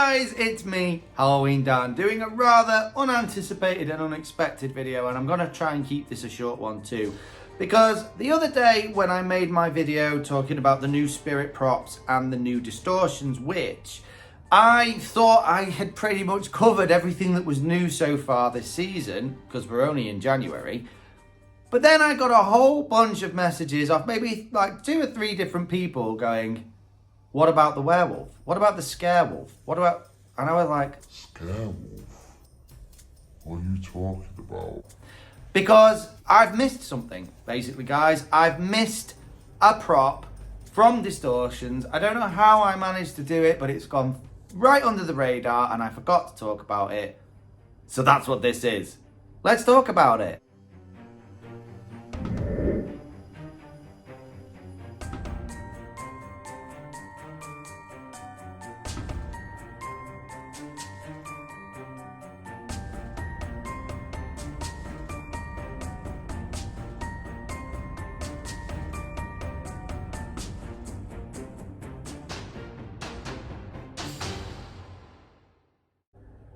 guys, it's me, Halloween Dan, doing a rather unanticipated and unexpected video, and I'm going to try and keep this a short one too, because the other day when I made my video talking about the new spirit props and the new Distortions Witch, I thought I had pretty much covered everything that was new so far this season, because we're only in January. But then I got a whole bunch of messages off maybe like 2 or 3 different people going, what about the werewolf? What about the scare wolf? What about... And I was like... Scare wolf? What are you talking about? Because I've missed something, basically, guys. I've missed a prop from Distortions. I don't know how I managed to do it, but it's gone right under the radar and I forgot to talk about it. So that's what this is. Let's talk about it.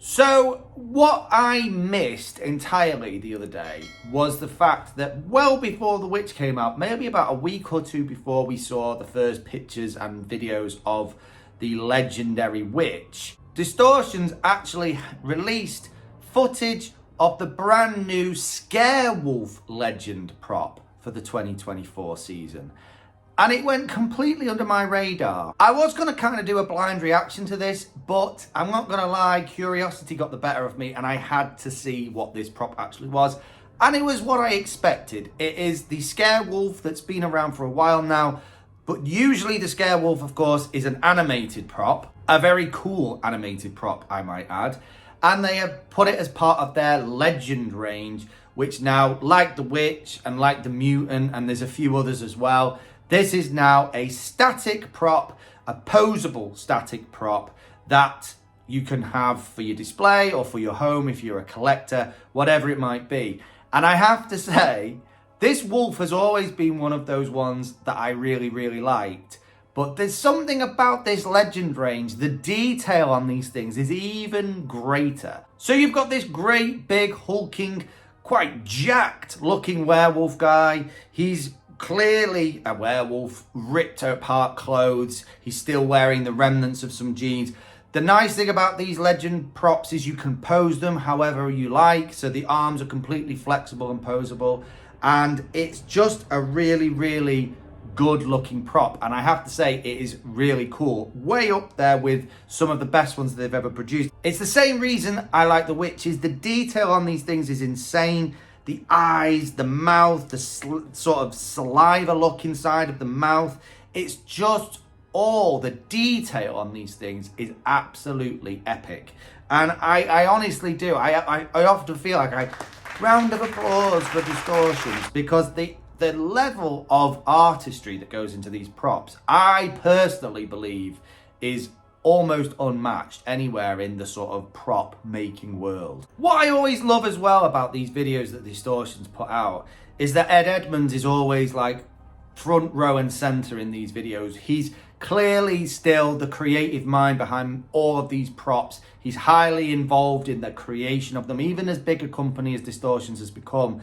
So what I missed entirely the other day was the fact that well before The Witch came out, maybe about a week or 2 before we saw the first pictures and videos of the legendary witch, Distortions actually released footage of the brand new Scare Wolf Legend prop for the 2024 season. And it went completely under my radar. I was going to kind of do a blind reaction to this, but I'm not going to lie, curiosity got the better of me and I had to see what this prop actually was. And it was what I expected. It is the Scare Wolf that's been around for a while now, but usually the Scare Wolf, of course, is an animated prop. A very cool animated prop, I might add. And they have put it as part of their Legend range, which now, like the Witch and like the Mutant, and there's a few others as well, this is now a static prop, a posable static prop that you can have for your display or for your home if you're a collector, whatever it might be. And I have to say, this wolf has always been one of those ones that I really, really liked. But there's something about this Legend range, the detail on these things is even greater. So you've got this great, big, hulking, quite jacked looking werewolf guy. He's clearly a werewolf, ripped apart clothes. He's still wearing the remnants of some jeans. The nice thing about these Legend props is you can pose them however you like. So the arms are completely flexible and posable. And it's just a really, really good looking prop. And I have to say, it is really cool. Way up there with some of the best ones they've ever produced. It's the same reason I like the Witch, is the detail on these things is insane. The eyes, the mouth, the sort of saliva look inside of the mouth. It's just all the detail on these things is absolutely epic. And I honestly do. I often feel like I round of applause for Distortions, because the level of artistry that goes into these props, I personally believe is almost unmatched anywhere in the sort of prop making world. What I always love as well about these videos that Distortions put out is that Edmunds is always like front row and center in these videos. He's clearly still the creative mind behind all of these props. He's highly involved in the creation of them, even as big a company as Distortions has become.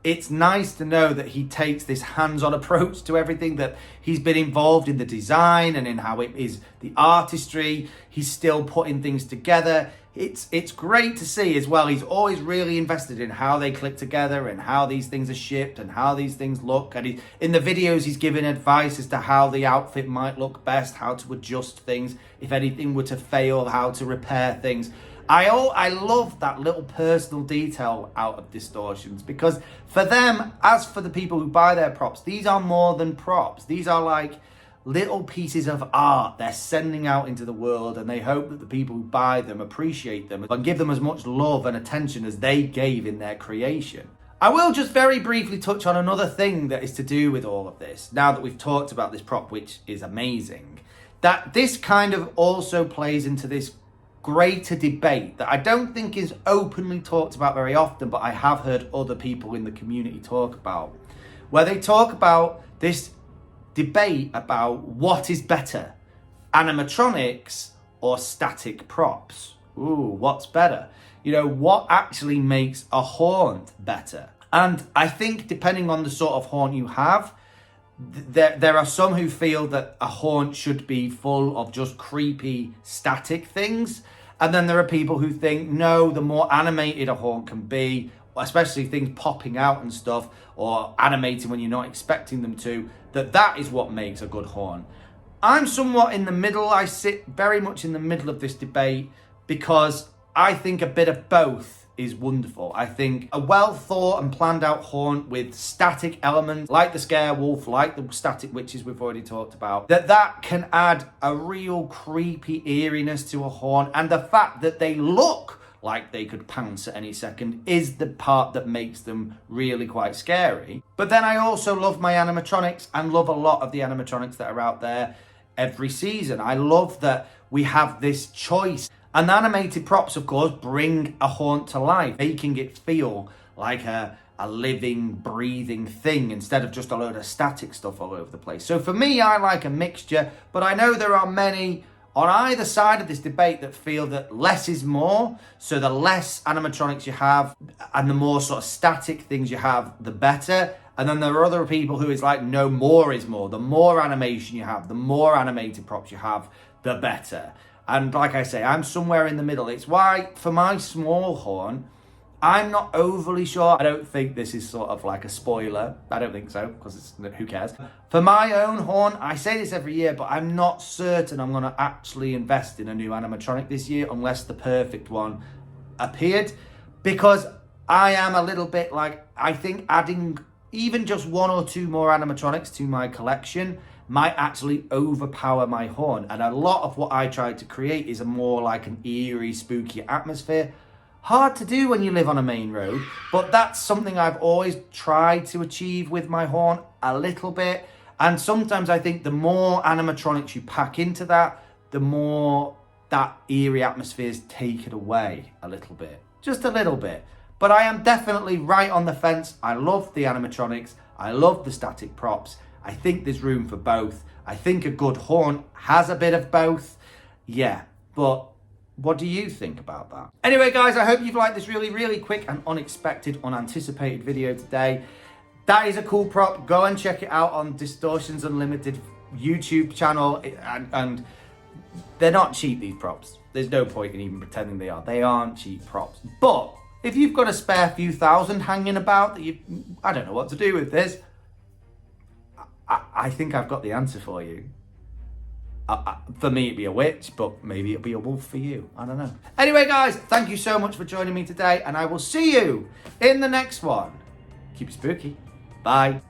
It's nice to know that he takes this hands-on approach to everything, that he's been involved in the design and in how it is the artistry. He's still putting things together. It's great to see as well. He's always really invested in how they click together and how these things are shipped and how these things look. And in the videos, he's giving advice as to how the outfit might look best, how to adjust things, if anything were to fail, how to repair things. I love that little personal detail out of Distortions, because for them, as for the people who buy their props, these are more than props. These are like little pieces of art they're sending out into the world, and they hope that the people who buy them appreciate them and give them as much love and attention as they gave in their creation. I will just very briefly touch on another thing that is to do with all of this, now that we've talked about this prop, which is amazing, that this kind of also plays into this greater debate that I don't think is openly talked about very often, but I have heard other people in the community talk about, where they talk about this debate about what is better, animatronics or static props? Ooh, what's better? You know, what actually makes a haunt better? And I think depending on the sort of haunt you have, there are some who feel that a haunt should be full of just creepy static things. And then there are people who think, no, the more animated a haunt can be, especially things popping out and stuff, or animating when you're not expecting them to, that is what makes a good haunt. I'm somewhat in the middle. I sit very much in the middle of this debate because I think a bit of both is wonderful. I think a well thought and planned out haunt with static elements like the scare wolf, like the static witches we've already talked about, that can add a real creepy eeriness to a haunt, and the fact that they look like they could pounce at any second is the part that makes them really quite scary. But then I also love my animatronics and love a lot of the animatronics that are out there every season. I love that we have this choice. And the animated props, of course, bring a haunt to life, making it feel like a living, breathing thing instead of just a load of static stuff all over the place. So for me, I like a mixture, but I know there are many on either side of this debate that feel that less is more. So the less animatronics you have and the more sort of static things you have, the better. And then there are other people who is like, no, more is more. The more animation you have, the more animated props you have, the better. And like I say, I'm somewhere in the middle. It's why, for my small haunt, I'm not overly sure. I don't think this is sort of like a spoiler. I don't think so, because who cares? For my own haunt, I say this every year, but I'm not certain I'm going to actually invest in a new animatronic this year unless the perfect one appeared. Because I am a little bit like, I think adding even just one or two more animatronics to my collection might actually overpower my haunt. And a lot of what I try to create is a more like an eerie, spooky atmosphere. Hard to do when you live on a main road, but that's something I've always tried to achieve with my haunt a little bit. And sometimes I think the more animatronics you pack into that, the more that eerie atmosphere is taken away a little bit. Just a little bit. But I am definitely right on the fence. I love the animatronics. I love the static props. I think there's room for both. I think a good haunt has a bit of both. Yeah, but what do you think about that? Anyway, guys, I hope you've liked this really, really quick and unexpected, unanticipated video today. That is a cool prop. Go and check it out on Distortions Unlimited YouTube channel. And they're not cheap, these props. There's no point in even pretending they are. They aren't cheap props. But if you've got a spare few thousand hanging about that I don't know what to do with this, I think I've got the answer for you. For me, it'd be a witch, but maybe it'll be a wolf for you. I don't know. Anyway, guys, thank you so much for joining me today, and I will see you in the next one. Keep it spooky. Bye.